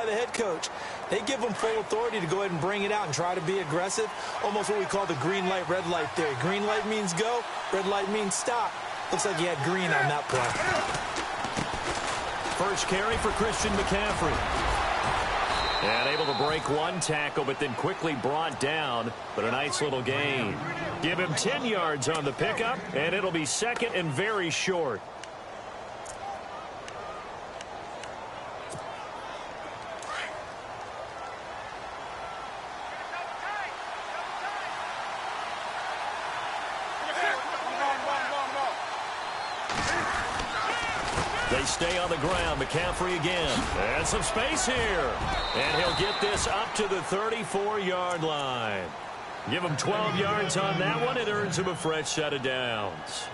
by the head coach. They give him full authority to go ahead and bring it out and try to be aggressive. Almost what we call the green light, red light theory. Green light means go, red light means stop. Looks like he had green on that play. First carry for Christian McCaffrey. And able to break one tackle, but then quickly brought down. But a nice little gain. Give him 10 yards on the pickup, and it'll be second and very short. They stay on the ground. McCaffrey again. And some space here. And he'll get this up to the 34-yard line. Give him 12 yards on that one. It earns him a fresh set of downs.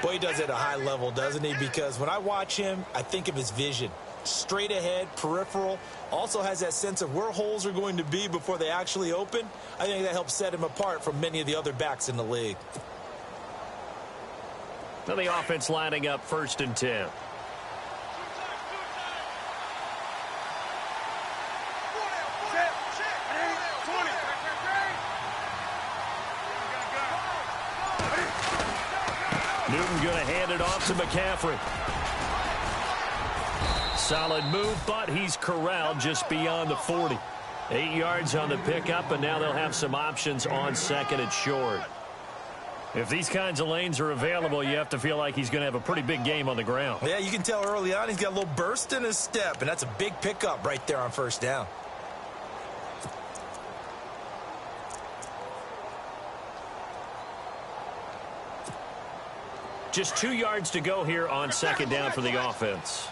Boy, he does it at a high level, doesn't he? Because when I watch him, I think of his vision. Straight ahead, peripheral. Also has that sense of where holes are going to be before they actually open. I think that helps set him apart from many of the other backs in the league. Now the offense lining up 1st and 10. Newton going to hand it off to McCaffrey. Solid move, but he's corralled just beyond the 40. 8 yards on the pickup, and now they'll have some options on 2nd and short. If these kinds of lanes are available, you have to feel like he's going to have a pretty big game on the ground. Yeah, you can tell early on he's got a little burst in his step, and that's a big pickup right there on 1st down. Just 2 yards to go here on 2nd down for the offense.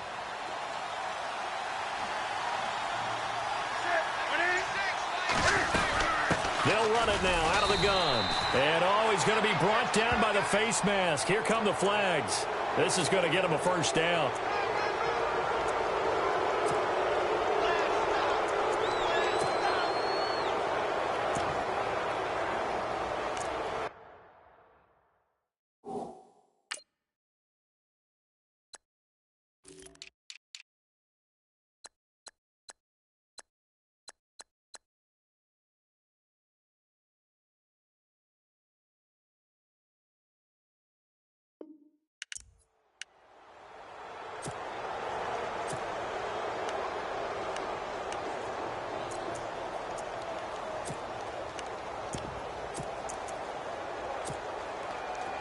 They'll run it now out of the gun. And he's going to be brought down by the face mask. Here come the flags. This is going to get him a 1st down.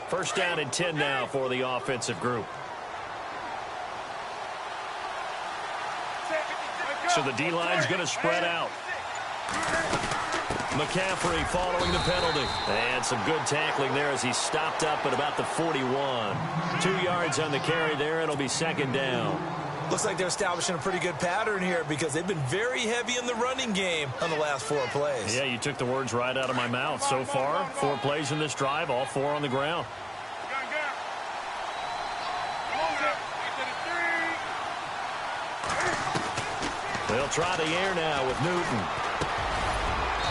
First down and 10 now for the offensive group. So the D-line's going to spread out. McCaffrey following the penalty. And some good tackling there as he stopped up at about the 41. 2 yards on the carry there. It'll be 2nd down. Looks like they're establishing a pretty good pattern here because they've been very heavy in the running game on the last 4 plays. Yeah, you took the words right out of my mouth. So far, 4 plays in this drive, all 4 on the ground. They'll try the air now with Newton.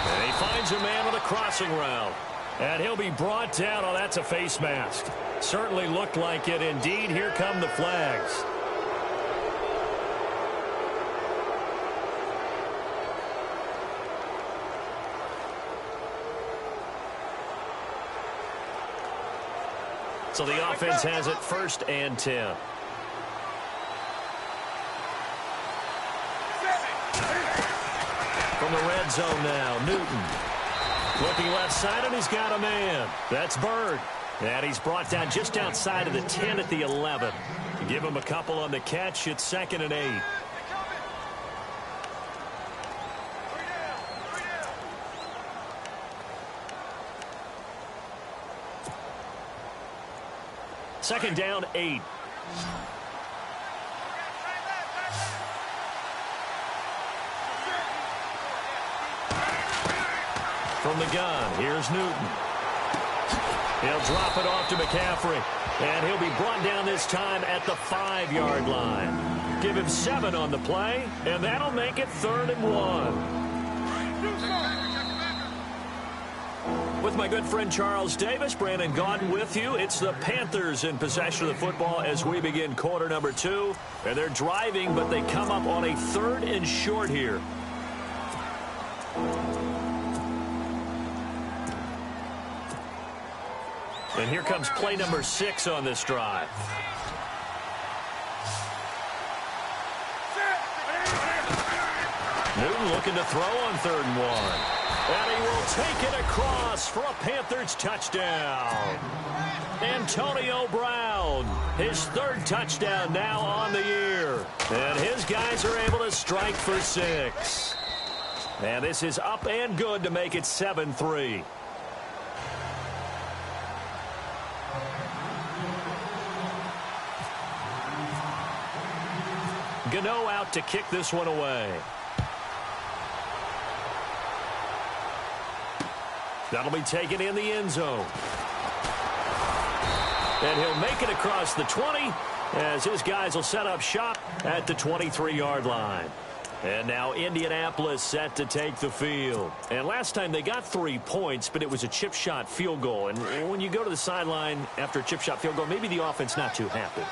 And he finds a man with a crossing route. And he'll be brought down. Oh, that's a face mask. Certainly looked like it. Indeed, here come the flags. So the offense has it 1st and 10. From the red zone now, Newton. Looking left side, and he's got a man. That's Bird. And he's brought down just outside of the 10 at the 11. Give him a couple on the catch. It's 2nd and 8. Second down, 8. From the gun, here's Newton. He'll drop it off to McCaffrey. And he'll be brought down this time at the 5-yard line. Give him 7 on the play, and that'll make it 3rd and 1. With my good friend Charles Davis, Brandon Gaudin with you. It's the Panthers in possession of the football as we begin quarter number 2. And they're driving, but they come up on a 3rd and short here. And here comes play number 6 on this drive. Newton looking to throw on 3rd and 1. And he will take it across for a Panthers touchdown. Antonio Brown, his 3rd touchdown now on the year. And his guys are able to strike for 6. And this is up and good to make it 7-3. Gano out to kick this one away. That'll be taken in the end zone. And he'll make it across the 20 as his guys will set up shop at the 23-yard line. And now Indianapolis set to take the field. And last time they got 3 points, but it was a chip shot field goal. And when you go to the sideline after a chip shot field goal, maybe the offense not too happy.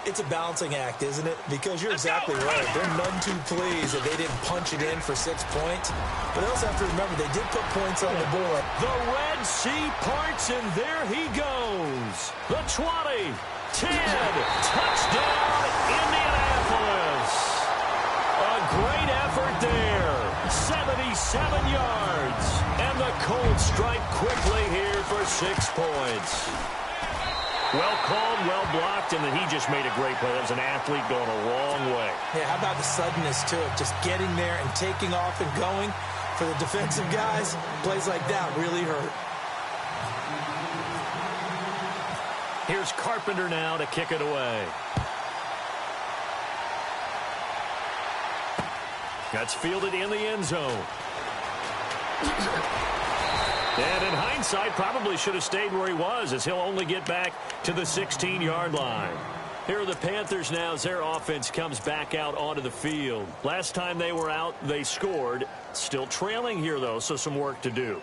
It's a balancing act, isn't it? Because you're exactly right. They're none too pleased that they didn't punch it in for 6 points. But they also have to remember they did put points on the board. The Red Sea parts, and there he goes. The 20, 10, touchdown, Indianapolis. A great effort there. 77 yards. And the Colts strike quickly here for 6 points. Well called, well blocked, and then he just made a great play. That was an athlete going a long way. Yeah, how about the suddenness to it? Just getting there and taking off and going. For the defensive guys, plays like that really hurt. Here's Carpenter now to kick it away. That's fielded in the end zone. And in hindsight, probably should have stayed where he was, as he'll only get back to the 16-yard line. Here are the Panthers now as their offense comes back out onto the field. Last time they were out, they scored. Still trailing here, though, so some work to do.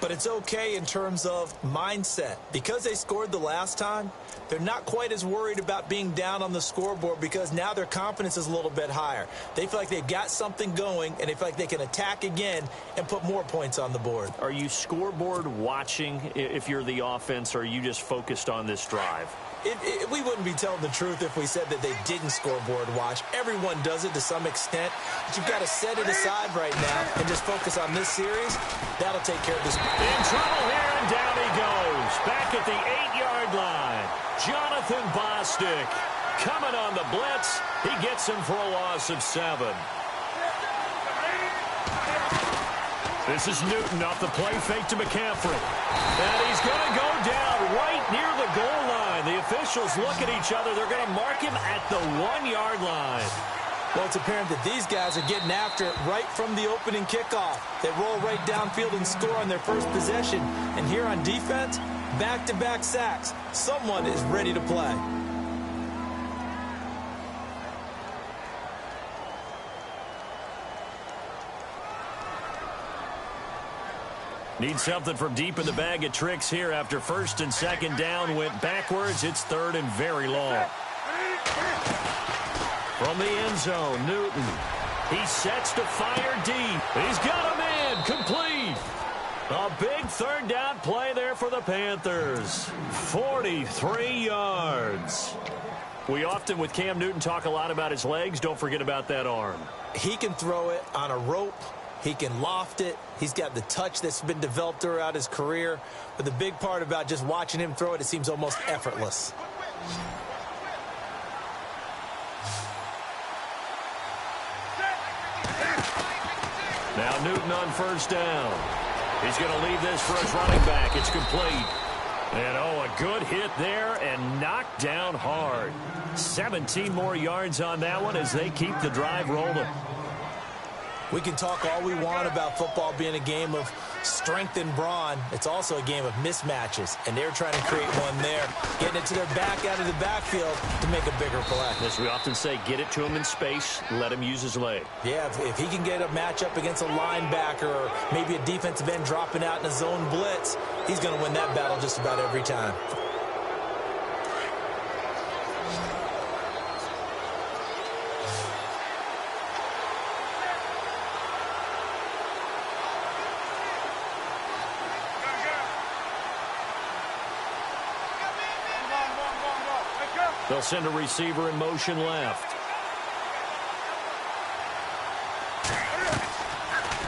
But it's okay in terms of mindset. Because they scored the last time, they're not quite as worried about being down on the scoreboard because now their confidence is a little bit higher. They feel like they've got something going, and they feel like they can attack again and put more points on the board. Are you scoreboard watching if you're the offense, or are you just focused on this drive? We wouldn't be telling the truth if we said that they didn't scoreboard watch. Everyone does it to some extent. But you've got to set it aside right now and just focus on this series. That'll take care of this. In trouble here, and down he goes. Back at the 8-yard line. Jonathan Bostic coming on the blitz. He gets him for a loss of 7. This is Newton off the play fake to McCaffrey. And he's going to go down right near the goal line. The officials look at each other. They're going to mark him at the 1-yard line. Well, it's apparent that these guys are getting after it right from the opening kickoff. They roll right downfield and score on their first possession. And here on defense, back-to-back sacks. Someone is ready to play. Need something from deep in the bag of tricks here after 1st and 2nd down went backwards. It's 3rd and very long. From the end zone, Newton. He sets to fire deep. He's got him in. Complete. A big 3rd down play there for the Panthers. 43 yards. We often, with Cam Newton, talk a lot about his legs. Don't forget about that arm. He can throw it on a rope. He can loft it. He's got the touch that's been developed throughout his career. But the big part about just watching him throw it, it seems almost effortless. Now Newton on 1st down. He's going to leave this for his running back. It's complete. And, a good hit there and knocked down hard. 17 more yards on that one as they keep the drive rolling. We can talk all we want about football being a game of strength and brawn. It's also a game of mismatches, and they're trying to create one there, getting it to their back out of the backfield to make a bigger play. As we often say, get it to him in space, let him use his leg. Yeah, if he can get a matchup against a linebacker or maybe a defensive end dropping out in a zone blitz, he's going to win that battle just about every time. They'll send a receiver in motion left.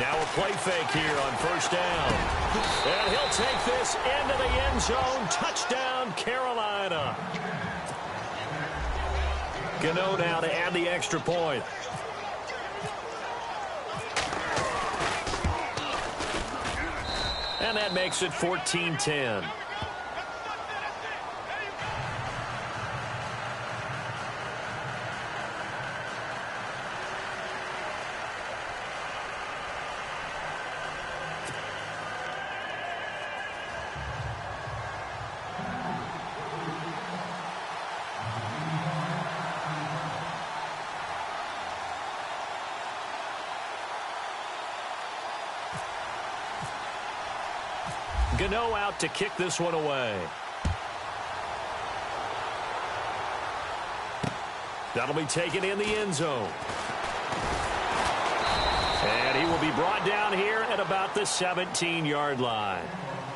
Now a play fake here on first down. And he'll take this into the end zone. Touchdown, Carolina. Gano now to add the extra point. And that makes it 14-10. Gano out to kick this one away. That'll be taken in the end zone. And he will be brought down here at about the 17-yard line.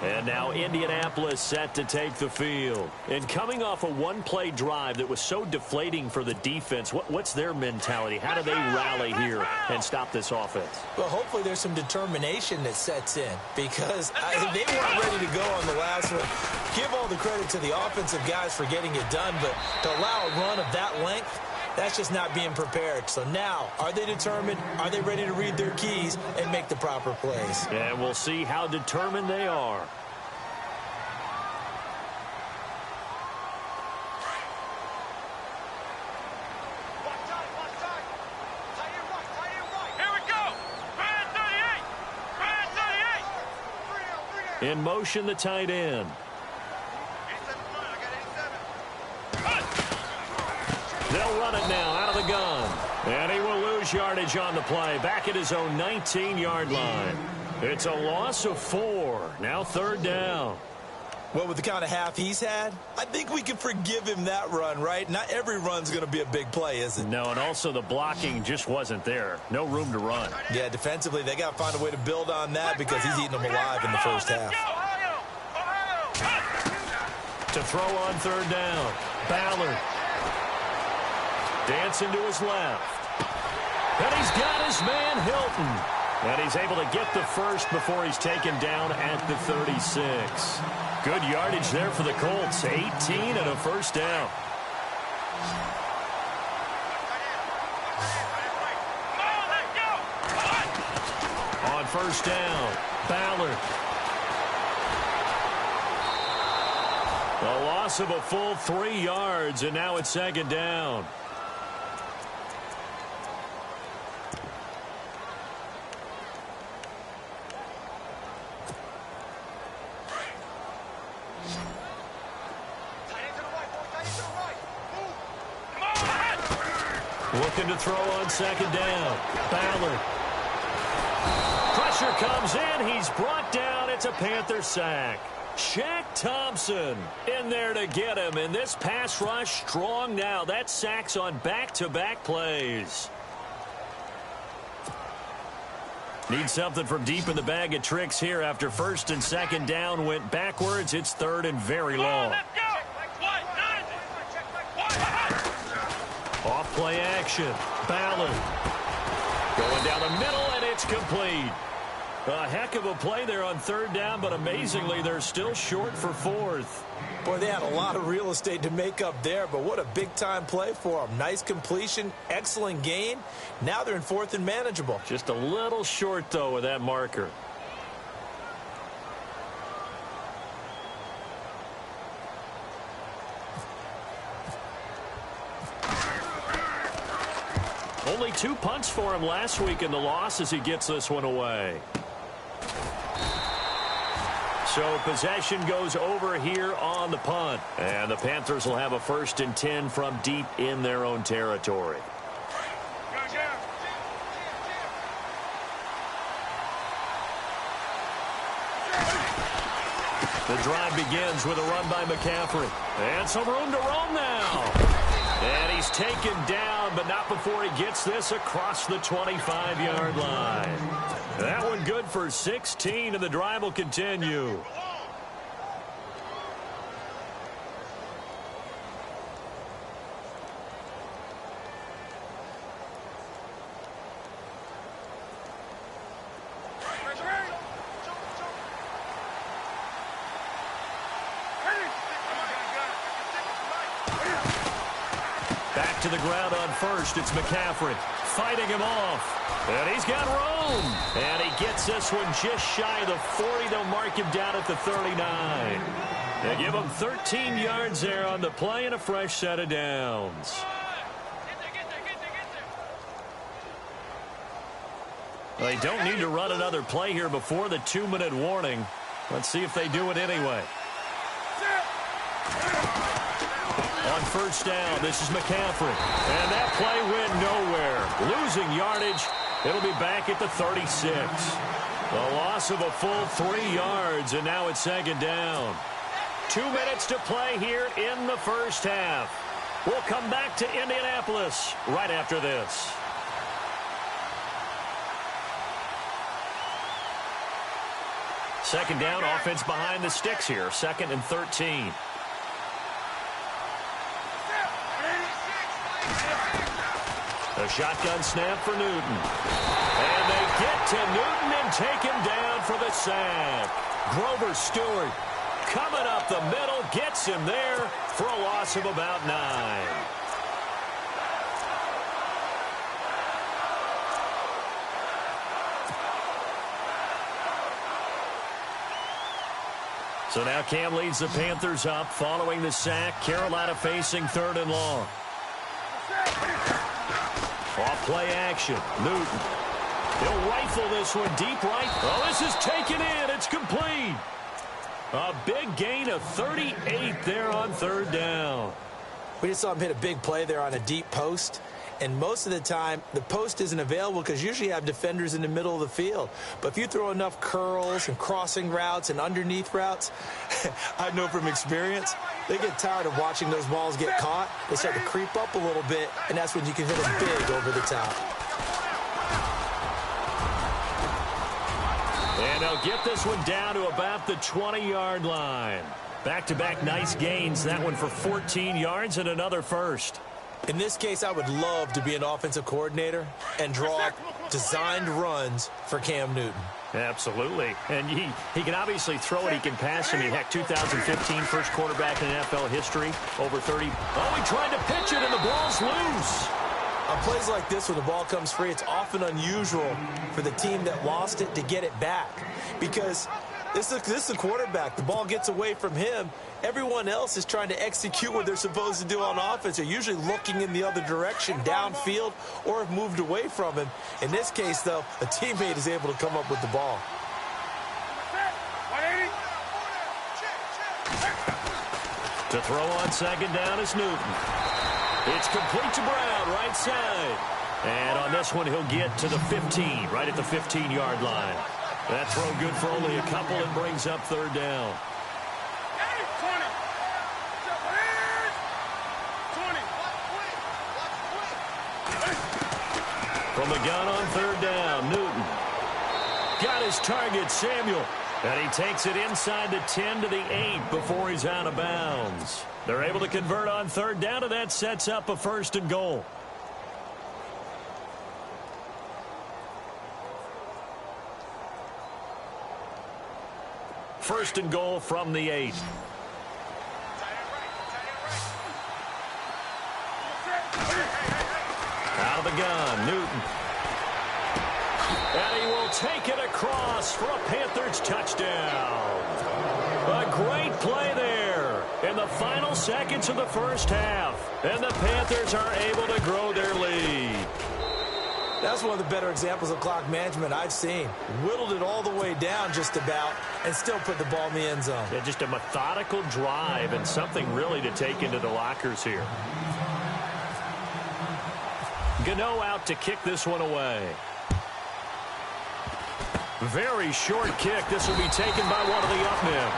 And now Indianapolis set to take the field. And coming off a one-play drive that was so deflating for the defense, what's their mentality? How do they rally here and stop this offense? Well, hopefully there's some determination that sets in because they weren't ready to go on the last one. Give all the credit to the offensive guys for getting it done, but to allow a run of that length, that's just not being prepared. So now, are they determined? Are they ready to read their keys and make the proper plays? And we'll see how determined they are. In motion, the tight end. They'll run it now out of the gun. And he will lose yardage on the play. Back at his own 19-yard line. It's a loss of 4. Now third down. Well, with the kind of half he's had, I think we can forgive him that run, right? Not every run's going to be a big play, is it? No, and also the blocking just wasn't there. No room to run. Yeah, defensively, they got to find a way to build on that because he's eating them alive in the first half. To throw on third down, Ballard. Dancing to his left. And he's got his man, Hilton. And he's able to get the first before he's taken down at the 36. Good yardage there for the Colts. 18 and a first down. On first down, Ballard. A loss of a full 3 yards, and now it's second down. Looking to throw on second down. Ballard. Pressure comes in. He's brought down. It's a Panther sack. Shaq Thompson in there to get him. And this pass rush strong now. That sacks on back-to-back plays. Need something from deep in the bag of tricks here after first and second down went backwards. It's third and very long. Off play action. Ballard. Going down the middle, and it's complete. A heck of a play there on third down, but amazingly, they're still short for fourth. Boy, they had a lot of real estate to make up there, but what a big-time play for them. Nice completion, excellent gain. Now they're in fourth and manageable. Just a little short, though, with that marker. Only 2 punts for him last week in the loss as he gets this one away. So possession goes over here on the punt. And the Panthers will have a 1st and 10 from deep in their own territory. The drive begins with a run by McCaffrey. And some room to roam now. And he's taken down, but not before he gets this across the 25-yard line. That one good for 16, and the drive will continue. Back to the ground on first. It's McCaffrey fighting him off. And he's got room. And he gets this one just shy of the 40. They'll mark him down at the 39. They give him 13 yards there on the play and a fresh set of downs. They don't need to run another play here before the 2-minute warning. Let's see if they do it anyway. On first down, this is McCaffrey. And that play went nowhere. Losing yardage. It'll be back at the 36. The loss of a full 3 yards, and now it's 2nd down. 2 minutes to play here in the first half. We'll come back to Indianapolis right after this. Second down, offense behind the sticks here. 2nd and 13. A shotgun snap for Newton. And they get to Newton and take him down for the sack. Grover Stewart coming up the middle, gets him there for a loss of about 9. So now Cam leads the Panthers up following the sack. Carolina facing 3rd and long. Off play action. Newton. He'll rifle this one deep right. Oh, this is taken in. It's complete. A big gain of 38 there on 3rd down. We just saw him hit a big play there on a deep post. And most of the time, the post isn't available because usually you have defenders in the middle of the field. But if you throw enough curls and crossing routes and underneath routes, I know from experience, they get tired of watching those balls get caught. They start to creep up a little bit, and that's when you can hit them big over the top. And they'll get this one down to about the 20-yard line. Back-to-back nice gains. That one for 14 yards and another first. In this case, I would love to be an offensive coordinator and draw up designed runs for Cam Newton. Absolutely. And he can obviously throw it. He can pass. I mean, heck, 2015 first quarterback in NFL history, over 30. Oh, he tried to pitch it, and the ball's loose. On plays like this, when the ball comes free, it's often unusual for the team that lost it to get it back. Because this is a quarterback. The ball gets away from him. Everyone else is trying to execute what they're supposed to do on offense. They're usually looking in the other direction, downfield, or have moved away from him. In this case, though, a teammate is able to come up with the ball. To throw on 2nd down is Newton. It's complete to Brown, right side. And on this one, he'll get to the 15, right at the 15-yard line. That throw good for only a couple and brings up 3rd down. From the gun on 3rd down, Newton. Got his target, Samuel. And he takes it inside the 10 to the 8 before he's out of bounds. They're able to convert on 3rd down, and that sets up a 1st and goal. First and goal from the 8. Out of the gun, Newton. And he will take it across for a Panthers touchdown. A great play there in the final seconds of the first half. And the Panthers are able to grow their lead. That's one of the better examples of clock management I've seen. Whittled it all the way down just about and still put the ball in the end zone. Yeah, just a methodical drive and something really to take into the lockers here. Gano out to kick this one away. Very short kick. This will be taken by one of the up men.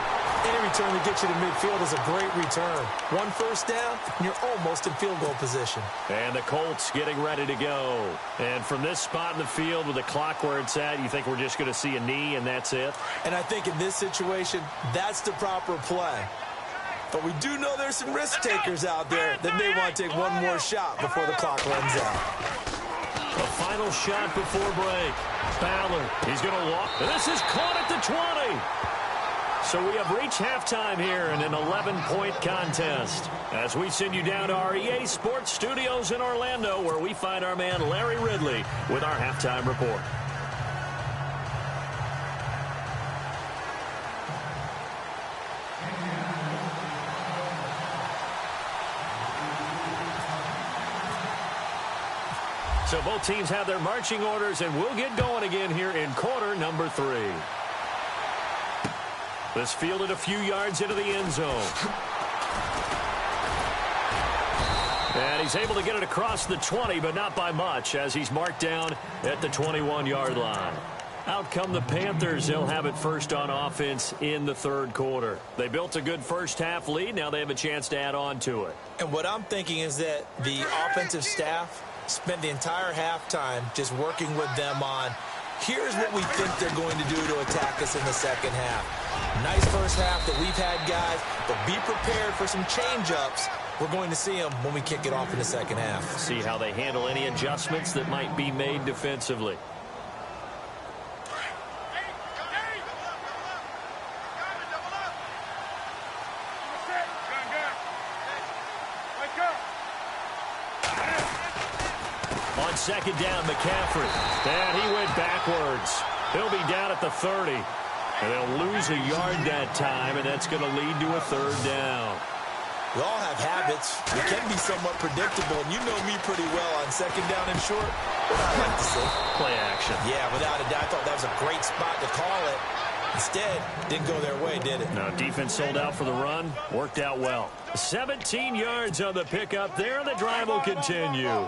Any return to get you to midfield is a great return. One first down, and you're almost in field goal position. And the Colts getting ready to go. And from this spot in the field with the clock where it's at, you think we're just going to see a knee and that's it? And I think in this situation, that's the proper play. But we do know there's some risk takers out there that may want to take one more shot before the clock runs out. A final shot before break. Ballard, he's going to walk. This is caught at the 20. So we have reached halftime here in an 11-point contest. As we send you down to our EA Sports Studios in Orlando, where we find our man Larry Ridley with our halftime report. So both teams have their marching orders, and we'll get going again here in quarter number 3. This fielded a few yards into the end zone. And he's able to get it across the 20, but not by much, as he's marked down at the 21-yard line. Out come the Panthers. They'll have it first on offense in the third quarter. They built a good first-half lead. Now they have a chance to add on to it. And what I'm thinking is that the offensive staff spent the entire halftime just working with them on, here's what we think they're going to do to attack us in the second half. Nice first half that we've had, guys, but be prepared for some change-ups. We're going to see them when we kick it off in the second half. See how they handle any adjustments that might be made defensively. On second down, McCaffrey. And he went backwards. He'll be down at the 30. And they'll lose a yard that time, and that's going to lead to a third down. We all have habits. We can be somewhat predictable, and you know me pretty well on second down and short. What I like to see. Play action. Yeah, without a doubt. I thought that was a great spot to call it. Instead, didn't go their way, did it? No, defense sold out for the run. Worked out well. 17 yards on the pickup there. The drive will continue.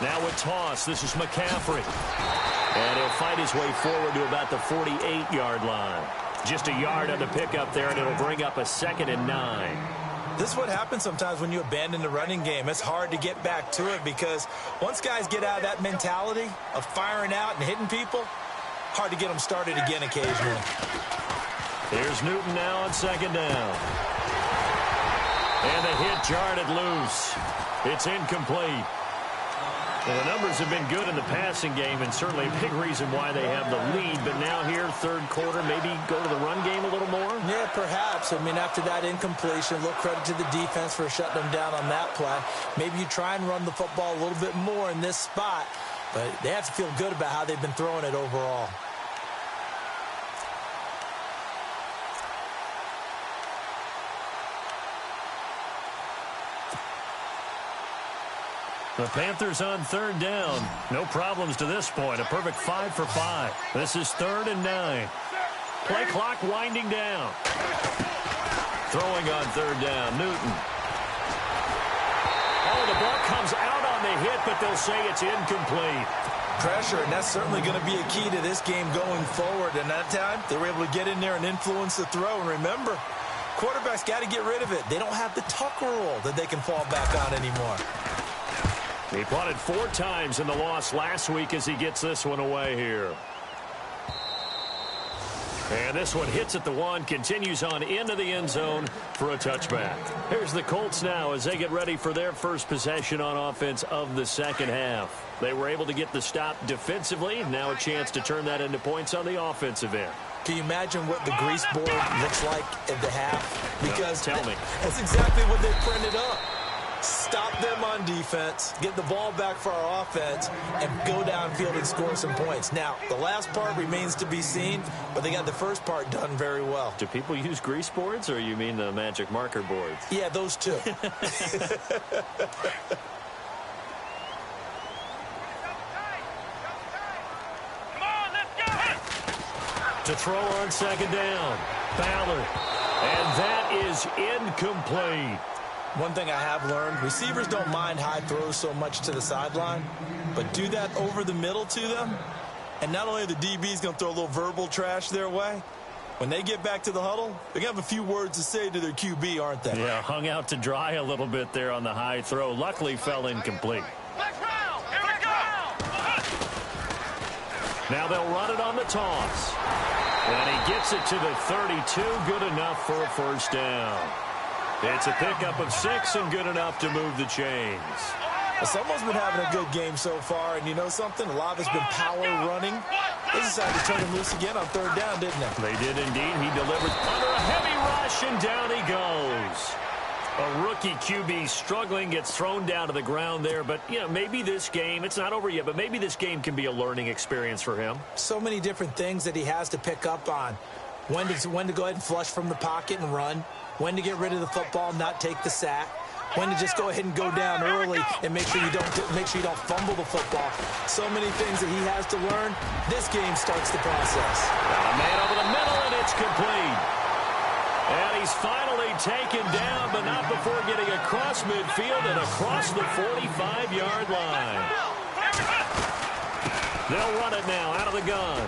Now with toss, this is McCaffrey. And he'll fight his way forward to about the 48-yard line. Just a yard on the pickup there, and it'll bring up a 2nd and 9. This is what happens sometimes when you abandon the running game. It's hard to get back to it because once guys get out of that mentality of firing out and hitting people, hard to get them started again occasionally. Here's Newton now on second down. And the hit jarred it loose. It's incomplete. Well, the numbers have been good in the passing game, and certainly a big reason why they have the lead. But now here, third quarter, maybe go to the run game a little more? Yeah, perhaps. I mean, after that incompletion, a little credit to the defense for shutting them down on that play. Maybe you try and run the football a little bit more in this spot. But they have to feel good about how they've been throwing it overall. The Panthers on third down. No problems to this point. A perfect 5 for 5. This is 3rd and 9. Play clock winding down. Throwing on third down, Newton. Oh, the ball comes out on the hit, but they'll say it's incomplete. Pressure, and that's certainly going to be a key to this game going forward. And that time, they were able to get in there and influence the throw. And remember, quarterbacks got to get rid of it. They don't have the Tucker rule that they can fall back on anymore. He punted 4 times in the loss last week as he gets this one away here. And this one hits at the 1, continues on into the end zone for a touchback. Here's the Colts now as they get ready for their first possession on offense of the second half. They were able to get the stop defensively. Now a chance to turn that into points on the offensive end. Can you imagine what the grease board looks like at the half? Because tell me. That's exactly what they printed up. stop them on defense, get the ball back for our offense, and go downfield and score some points. Now, the last part remains to be seen, but they got the first part done very well. Do people use grease boards, or you mean the magic marker boards? Yeah, those two. To throw on second down, Ballard. And that is incomplete. One thing I have learned, receivers don't mind high throws so much to the sideline, but do that over the middle to them, and not only are the DBs going to throw a little verbal trash their way, when they get back to the huddle, they're going to have a few words to say to their QB, aren't they? Yeah, hung out to dry a little bit there on the high throw. Luckily fell incomplete. Now they'll run it on the toss. And he gets it to the 32, good enough for a first down. It's a pickup of 6 and good enough to move the chains. Well, someone's been having a good game so far, and you know something? A lot of it's been power running. They decided to turn him loose again on third down, didn't they? They did indeed. He delivers under a heavy rush, and down he goes. A rookie QB struggling, gets thrown down to the ground there. But, you know, maybe this game, it's not over yet, but maybe this game can be a learning experience for him. So many different things that he has to pick up on. When to go ahead and flush from the pocket and run. When to get rid of the football, not take the sack. When to just go ahead and go down early and make sure you don't fumble the football. So many things that he has to learn. This game starts the process. A man over the middle, and it's complete. And he's finally taken down, but not before getting across midfield and across the 45-yard line. They'll run it now out of the gun.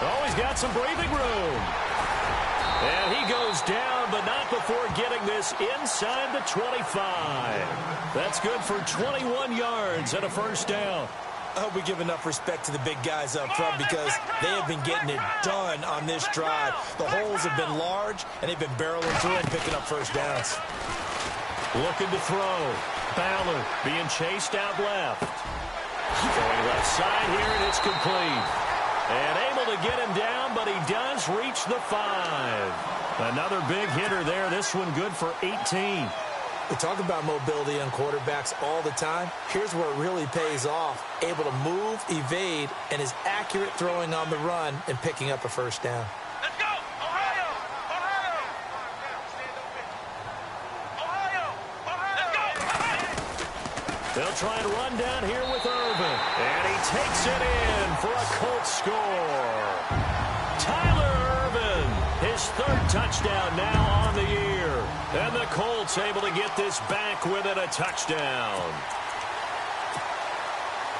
Oh, he's got some breathing room. And he goes down, but not before getting this inside the 25. That's good for 21 yards and a first down. I hope we give enough respect to the big guys up front because they have been getting it done on this drive. The holes have been large, and they've been barreling through and picking up first downs. Looking to throw. Ballard being chased out left. Going left side here, and it's complete. And able to get him down, but he does reach the 5. Another big hitter there. This one good for 18. We talk about mobility on quarterbacks all the time. Here's where it really pays off. Able to move, evade, and is accurate throwing on the run and picking up a first down. Let's go! Ohio! They'll try and run down here with Irvin. And he takes it in for a Colts score. Tyler Irvin, his third touchdown now on the year. And the Colts able to get this back within a touchdown.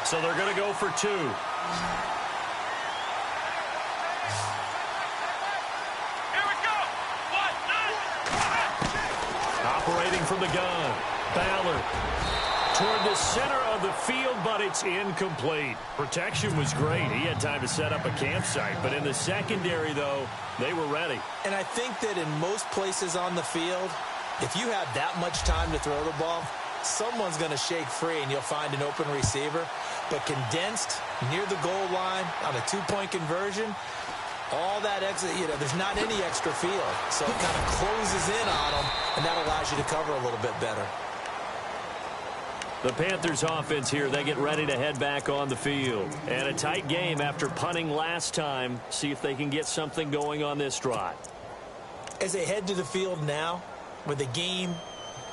So they're going to go for 2. Here we go! Operating from the gun. Ballard toward the center of the field, but it's incomplete. Protection was great. He had time to set up a campsite, but in the secondary, though, they were ready. And I think that in most places on the field, if you have that much time to throw the ball, someone's going to shake free and you'll find an open receiver. But condensed near the goal line on a 2-point conversion, all that extra, there's not any extra field. So it kind of closes in on them, and that allows you to cover a little bit better. The Panthers offense here, they get ready to head back on the field. And a tight game after punting last time. See if they can get something going on this drive. As they head to the field now, with the game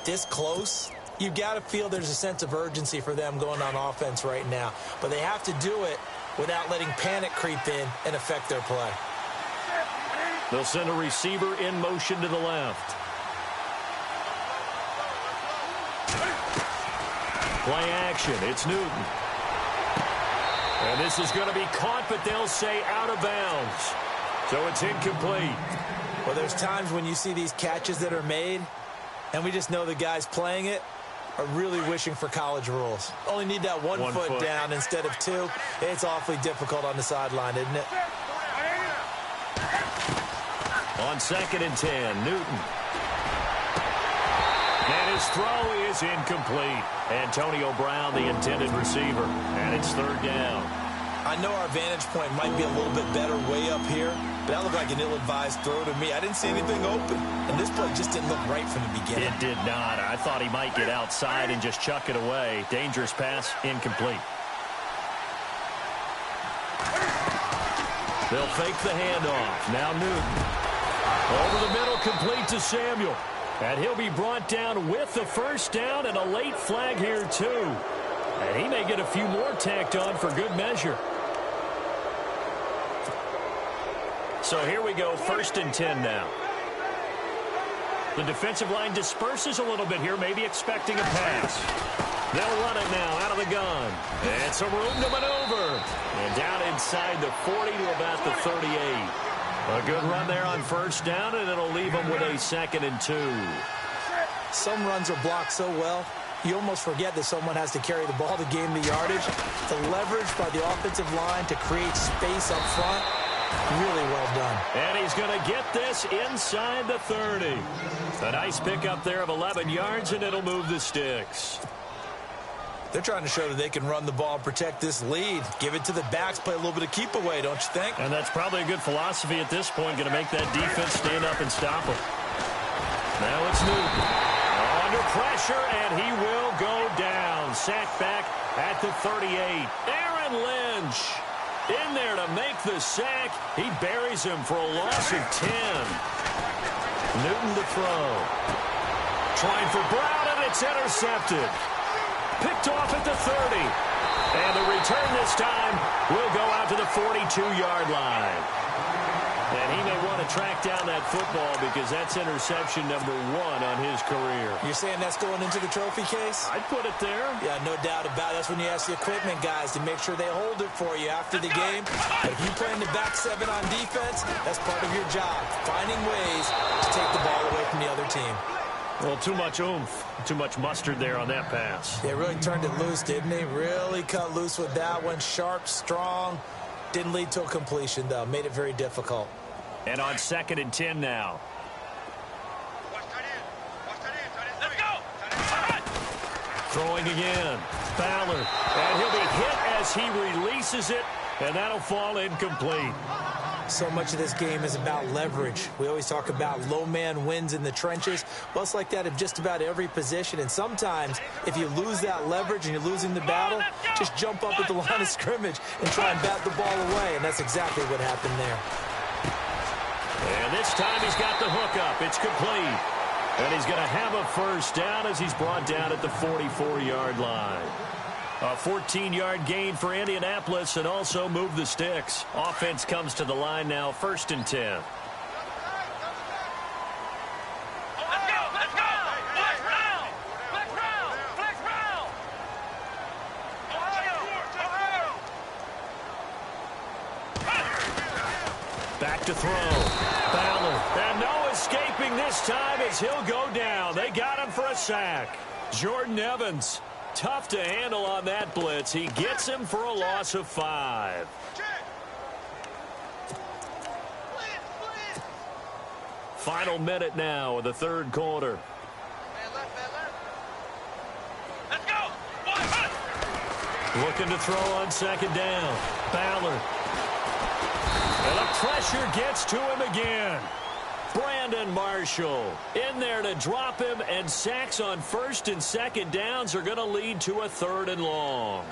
this close, you've got to feel there's a sense of urgency for them going on offense right now. But they have to do it without letting panic creep in and affect their play. They'll send a receiver in motion to the left. Play action. It's Newton. And this is going to be caught, but they'll say out of bounds. So it's incomplete. Well, there's times when you see these catches that are made, and we just know the guys playing it are really wishing for college rules. Only need that one foot down instead of 2. It's awfully difficult on the sideline, isn't it? On 2nd and 10, Newton. And his throw is incomplete. Antonio Brown, the intended receiver. And it's 3rd down. I know our vantage point might be a little bit better way up here, That looked like an ill-advised throw to me. I didn't see anything open. And this play just didn't look right from the beginning. It did not. I thought he might get outside and just chuck it away. Dangerous pass, incomplete. They'll fake the handoff. Now Newton. Over the middle, complete to Samuel. And he'll be brought down with the first down and a late flag here, too. And he may get a few more tacked on for good measure. So here we go, 1st and 10 now. The defensive line disperses a little bit here, maybe expecting a pass. They'll run it now out of the gun. And some room to maneuver. And down inside the 40 to about the 38. A good run there on first down, and it'll leave them with a 2nd and 2. Some runs are blocked so well, you almost forget that someone has to carry the ball to gain the yardage. The leverage by the offensive line to create space up front, really well done. And he's going to get this inside the 30. A nice pickup there of 11 yards, and it'll move the sticks. They're trying to show that they can run the ball and protect this lead. Give it to the backs, play a little bit of keep away, don't you think? And that's probably a good philosophy at this point, going to make that defense stand up and stop them. Now it's Newton. Under pressure, and he will go down. Sacked back at the 38. Aaron Lynch in there to make the sack. He buries him for a loss of 10. Newton to throw. Trying for Brown, and it's intercepted. Picked off at the 30. And the return this time will go out to the 42-yard line. And he may want to track down that football because that's interception number 1 on his career. You're saying that's going into the trophy case? I'd put it there. Yeah, no doubt about it. That's when you ask the equipment guys to make sure they hold it for you after the game. But if you play in the back 7 on defense, that's part of your job, finding ways to take the ball away from the other team. Well, too much oomph, too much mustard there on that pass. They really turned it loose, didn't he? Really cut loose with that one. Sharp, strong. Didn't lead to a completion, though. Made it very difficult. And on 2nd and 10 now. Let's go. Throwing again. Ballard. And he'll be hit as he releases it, and that'll fall incomplete. So much of this game is about leverage. We always talk about low man wins in the trenches. Well, it's like that of just about every position. And sometimes, if you lose that leverage and you're losing the battle, just jump up at the line of scrimmage and try and bat the ball away. And that's exactly what happened there. And this time he's got the hook up. It's complete. And he's going to have a first down as he's brought down at the 44-yard line. A 14-yard gain for Indianapolis and also move the sticks. Offense comes to the line now, 1st and 10. Let's go. Let's go. Flex round. Flex round. Flex round. Ohio. Back to throw. Ballard. And no escaping this time as he'll go down. They got him for a sack. Jordan Evans. Tough to handle on that blitz. He gets him for a loss of 5. Final minute now of the 3rd quarter. Let's go. Looking to throw on 2nd down. Ballard. And the pressure gets to him again. Brandon Marshall in there to drop him, and sacks on 1st and 2nd downs are going to lead to a 3rd and long.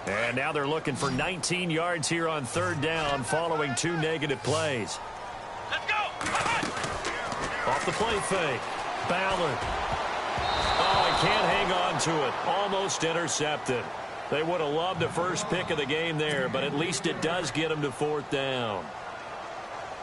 And now they're looking for 19 yards here on 3rd down following 2 negative plays. Let's go. Off the play fake. Ballard. Oh, he can't hang on to it. Almost intercepted. They would have loved the first pick of the game there, but at least it does get them to 4th down.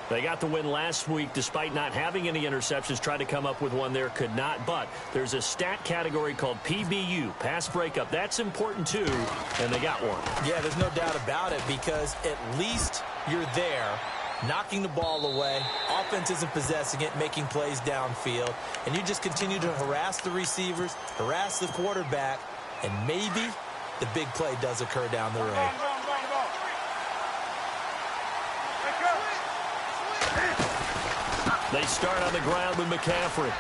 They got the win last week despite not having any interceptions. Tried to come up with one there, could not. But there's a stat category called PBU, pass breakup. That's important too, and they got one. Yeah, there's no doubt about it because at least you're there, knocking the ball away. Offense isn't possessing it, making plays downfield. And you just continue to harass the receivers, harass the quarterback, and maybe the big play does occur down the road. They start on the ground with McCaffrey.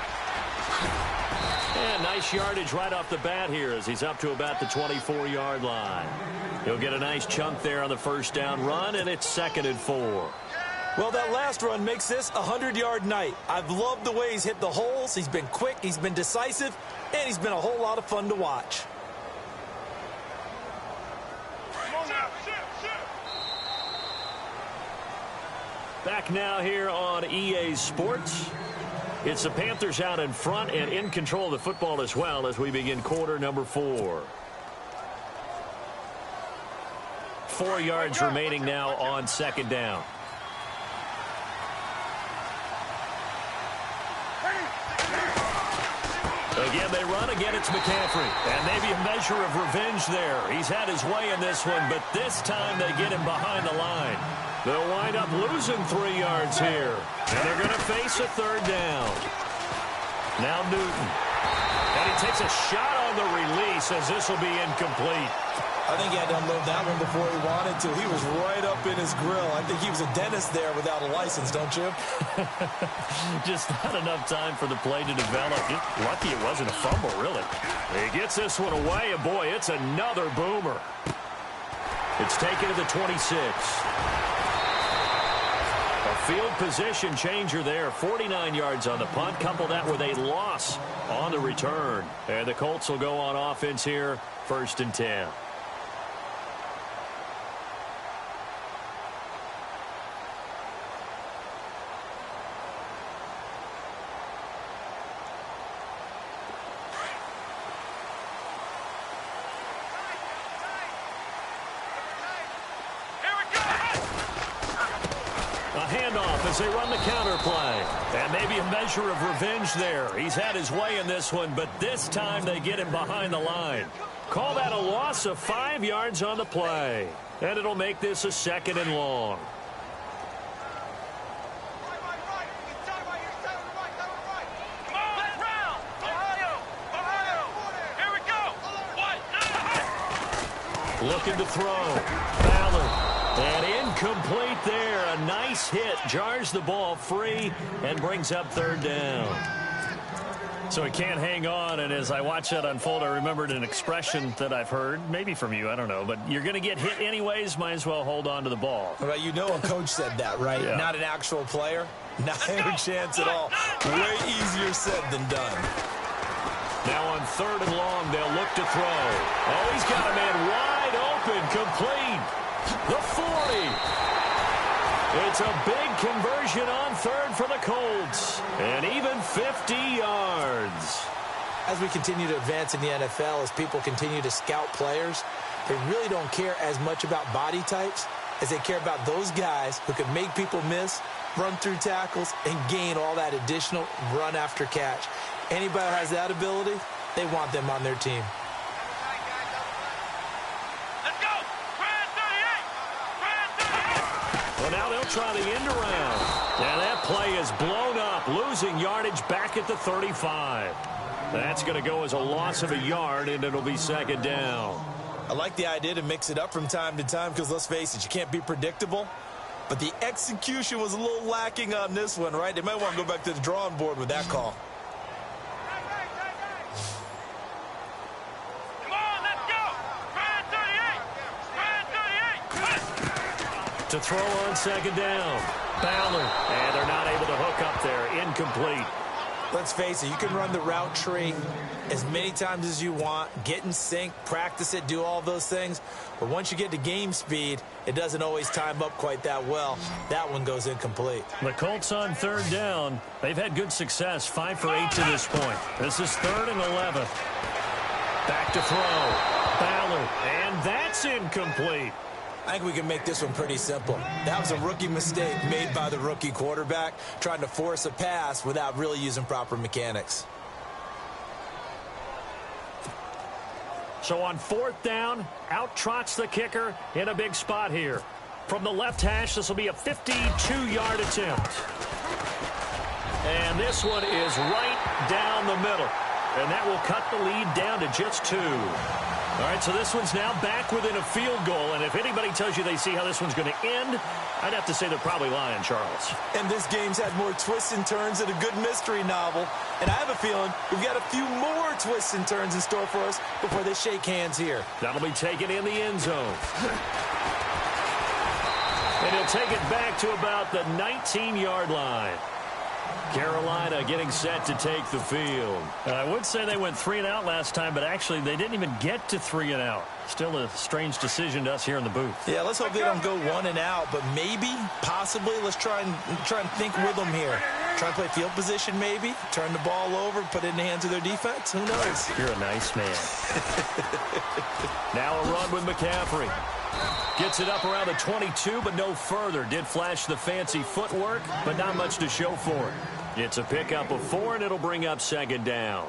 And nice yardage right off the bat here as he's up to about the 24-yard line. He'll get a nice chunk there on the first down run, and it's 2nd and 4. Well, that last run makes this a 100-yard night. I've loved the way he's hit the holes. He's been quick, he's been decisive, and he's been a whole lot of fun to watch. Back now here on EA Sports. It's the Panthers out in front and in control of the football as well as we begin quarter number 4. 4 yards remaining now on 2nd down. Again, they run. Again, it's McCaffrey. And maybe a measure of revenge there. He's had his way in this one, but this time they get him behind the line. They'll wind up losing 3 yards here. And they're going to face a 3rd down. Now Newton. And he takes a shot on the release as this will be incomplete. I think he had to unload that one before he wanted to. He was right up in his grill. I think he was a dentist there without a license, don't you? Just not enough time for the play to develop. Lucky it wasn't a fumble, really. He gets this one away, and boy, it's another boomer. It's taken to the 26. A field position changer there. 49 yards on the punt. Couple that with a loss on the return. And the Colts will go on offense here. 1st and 10. As they run the counter play. And maybe a measure of revenge there. He's had his way in this one, but this time they get him behind the line. Call that a loss of 5 yards on the play. And it'll make this a 2nd and long. Looking to throw. Ballard. And incomplete there. A nice hit. Jars the ball free and brings up 3rd down. So he can't hang on. And as I watch that unfold, I remembered an expression that I've heard, maybe from you, I don't know. But you're going to get hit anyways. Might as well hold on to the ball. Well, you know a coach said that, right? Yeah. Not an actual player. Not a chance at all. Way easier said than done. Now on 3rd and long, they'll look to throw. Oh, he's got a man wide open. Complete. The 40. It's a big conversion on 3rd for the Colts. And even 50 yards. As we continue to advance in the NFL, as people continue to scout players, they really don't care as much about body types as they care about those guys who can make people miss, run through tackles, and gain all that additional run after catch. Anybody who has that ability, they want them on their team. Well, now they'll try the end around. And that play is blown up, losing yardage back at the 35. That's going to go as a loss of a yard, and it'll be 2nd down. I like the idea to mix it up from time to time because, let's face it, you can't be predictable. But the execution was a little lacking on this one, right? They might want to go back to the drawing board with that call. To throw on 2nd down. Ballard. And they're not able to hook up there. Incomplete. Let's face it, you can run the route tree as many times as you want, get in sync, practice it, do all those things. But once you get to game speed, it doesn't always time up quite that well. That one goes incomplete. The Colts on 3rd down. They've had good success, 5 for 8 to this point. This is 3rd and 11. Back to throw. Ballard. And that's incomplete. I think we can make this one pretty simple. That was a rookie mistake made by the rookie quarterback, trying to force a pass without really using proper mechanics. So on 4th down, out trots the kicker in a big spot here. From the left hash, this will be a 52-yard attempt. And this one is right down the middle. And that will cut the lead down to just 2. All right, so this one's now back within a field goal, and if anybody tells you they see how this one's going to end, I'd have to say they're probably lying, Charles. And this game's had more twists and turns than a good mystery novel. And I have a feeling we've got a few more twists and turns in store for us before they shake hands here. That'll be taken in the end zone. And he'll take it back to about the 19-yard line. Carolina getting set to take the field. I would say they went 3 and out last time, but actually they didn't even get to 3 and out. Still a strange decision to us here in the booth. Yeah, let's hope they don't go 1 and out, but maybe, possibly, let's try and think with them here. Try to play field position maybe, turn the ball over, put it in the hands of their defense. Who knows? You're a nice man. Now a run with McCaffrey. Gets it up around the 22, but no further. Did flash the fancy footwork, but not much to show for it. It's a pickup of 4, and it'll bring up second down.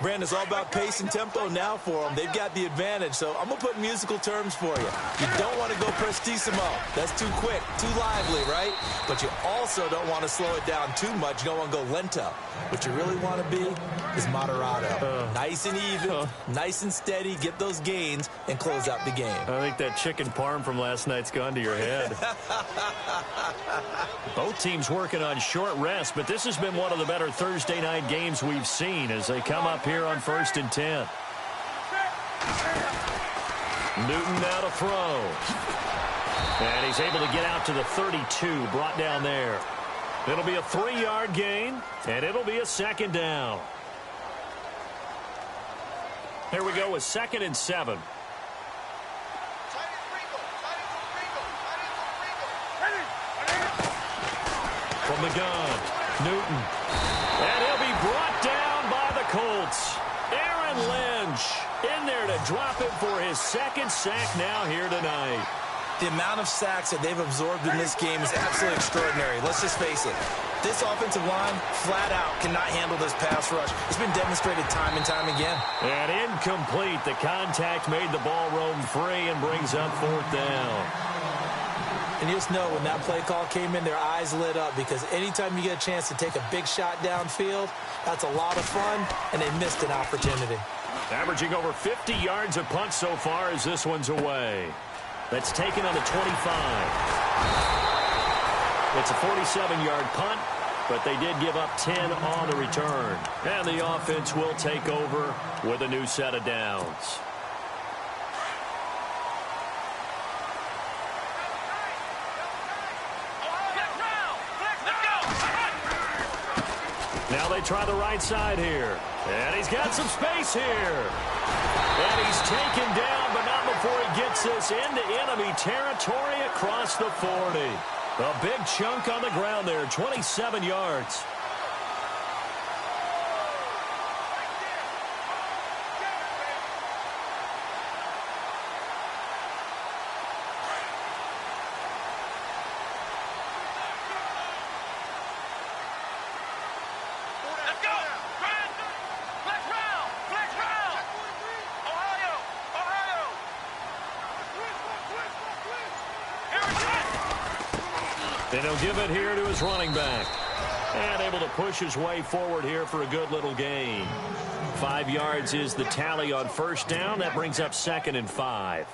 Brandon, it's all about pace and tempo now for them. They've got the advantage, so I'm going to put musical terms for you. You don't want to go prestissimo. That's too quick, too lively, right? But you also don't want to slow it down too much. You don't want to go lento. What you really want to be is moderato. Nice and even, nice and steady, get those gains, and close out the game. I think that chicken parm from last night's gone to your head. Both teams working on short rest, but this has been one of the better Thursday night games we've seen as they come up here on 1st and 10. Newton now to throw. And he's able to get out to the 32, brought down there. It'll be a 3-yard gain, and it'll be a second down. Here we go with 2nd and 7. From the gun, Newton. And he'll be brought down by the Colts. Aaron Lynch in there to drop it for his 2nd sack now here tonight. The amount of sacks that they've absorbed in this game is absolutely extraordinary. Let's just face it. This offensive line, flat out, cannot handle this pass rush. It's been demonstrated time and time again. And incomplete. The contact made the ball roam free and brings up 4th down. And you just know when that play call came in, their eyes lit up because anytime you get a chance to take a big shot downfield, that's a lot of fun, and they missed an opportunity. Averaging over 50 yards a punt so far as this one's away. That's taken on the 25. It's a 47-yard punt, but they did give up 10 on the return. And the offense will take over with a new set of downs. Now they try the right side here. And he's got some space here. And he's taken down, but not before he gets this into enemy territory across the 40. A big chunk on the ground there, 27 yards. And he'll give it here to his running back. And able to push his way forward here for a good little gain. 5 yards is the tally on 1st down. That brings up 2nd and 5.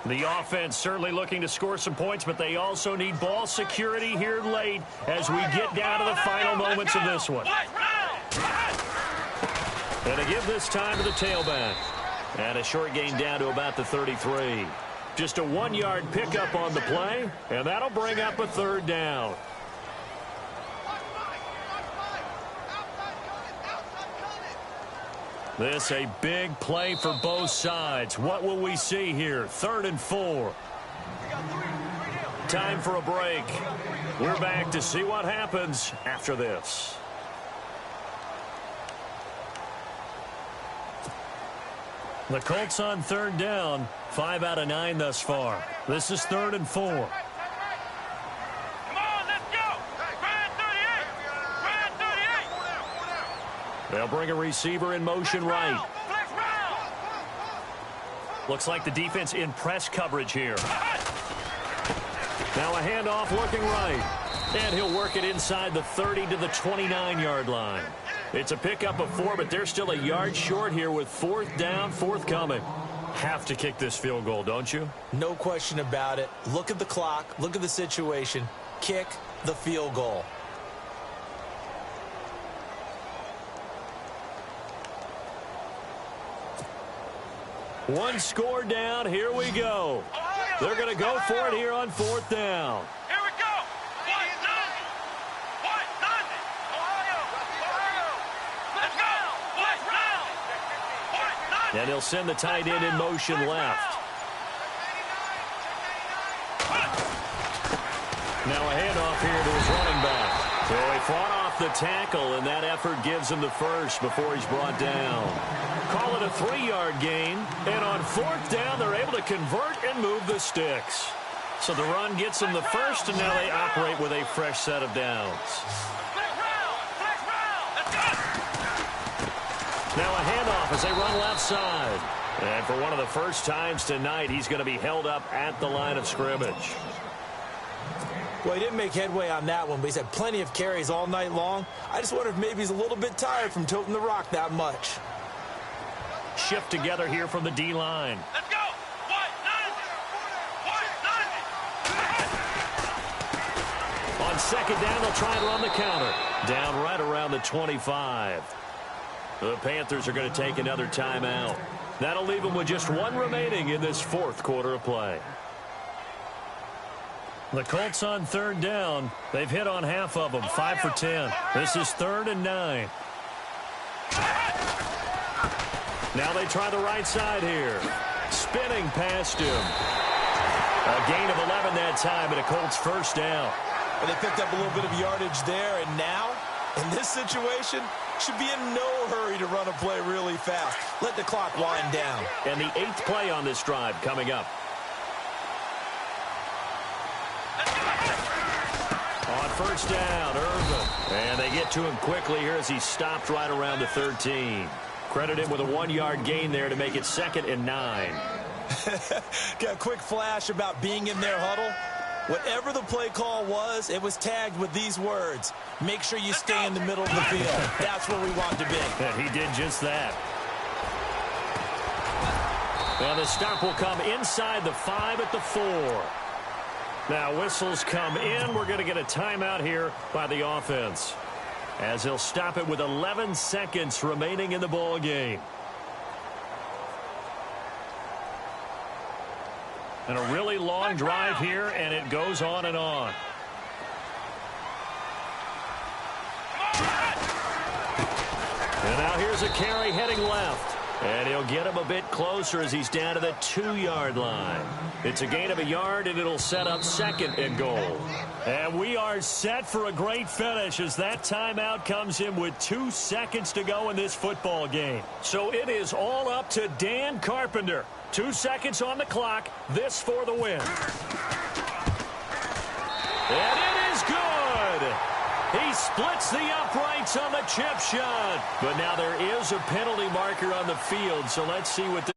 The offense certainly looking to score some points, but they also need ball security here late as we get down to the final moments of this one. And to give this time to the tailback. And a short gain down to about the 33. Just a 1-yard pickup on the play, and that'll bring up a 3rd down. This a big play for both sides. What will we see here? 3rd and 4. Time for a break. We're back to see what happens after this. The Colts on 3rd down. 5 out of 9 thus far. This is 3rd and 4. Come on, let's go. Ryan 38. Ryan 38. They'll bring a receiver in motion right. Looks like the defense in press coverage here. Now a handoff looking right. And he'll work it inside the 30 to the 29-yard line. It's a pickup of 4, but they're still a yard short here with 4th down, forthcoming. Have to kick this field goal, don't you? No question about it. Look at the clock. Look at the situation. Kick the field goal. One score down. Here we go. They're going to go for it here on 4th down. Here we go. White, nothing. Ohio. Let's go. White, nothing. And he'll send the tight end in motion left. Now a handoff here to his running back. So he fought off the tackle, and that effort gives him the first before he's brought down. Call it a 3-yard gain, and on 4th down, they're able to convert and move the sticks. So the run gets them the first, and now they operate with a fresh set of downs. Now a handoff as they run left side. And for one of the first times tonight, he's going to be held up at the line of scrimmage. Well, he didn't make headway on that one, but he's had plenty of carries all night long. I just wonder if maybe he's a little bit tired from toting the rock that much. Shift together here from the D-line. Let's go. White, nothing. On 2nd down, they'll try and run the counter. Down right around the 25. The Panthers are going to take another timeout. That'll leave them with just 1 remaining in this 4th quarter of play. The Colts on 3rd down. They've hit on half of them, 5 for 10. This is 3rd and 9. Now they try the right side here. Spinning past him. A gain of 11 that time, and a Colts first down. And they picked up a little bit of yardage there, and now, in this situation, should be in no hurry to run a play really fast. Let the clock wind down. And the 8th play on this drive coming up. On 1st down, Irvin. And they get to him quickly here as he stopped right around the 13. Credit him with a 1-yard gain there to make it 2nd and 9. Got a quick flash about being in their huddle. Whatever the play call was, it was tagged with these words. Make sure you stay in the middle of the field. That's where we want to be. And he did just that. And the stop will come inside the 5 at the 4. Now whistles come in. We're going to get a timeout here by the offense, as he'll stop it with 11 seconds remaining in the ball game. And a really long drive here, and it goes on and on. And now here's a carry heading left. And he'll get him a bit closer as he's down to the 2-yard line. It's a gain of a yard, and it'll set up 2nd and goal. And we are set for a great finish as that timeout comes in with 2 seconds to go in this football game. So it is all up to Dan Carpenter. 2 seconds on the clock. This for the win. And it is good. He splits the uprights on the chip shot. But now there is a penalty marker on the field, so let's see what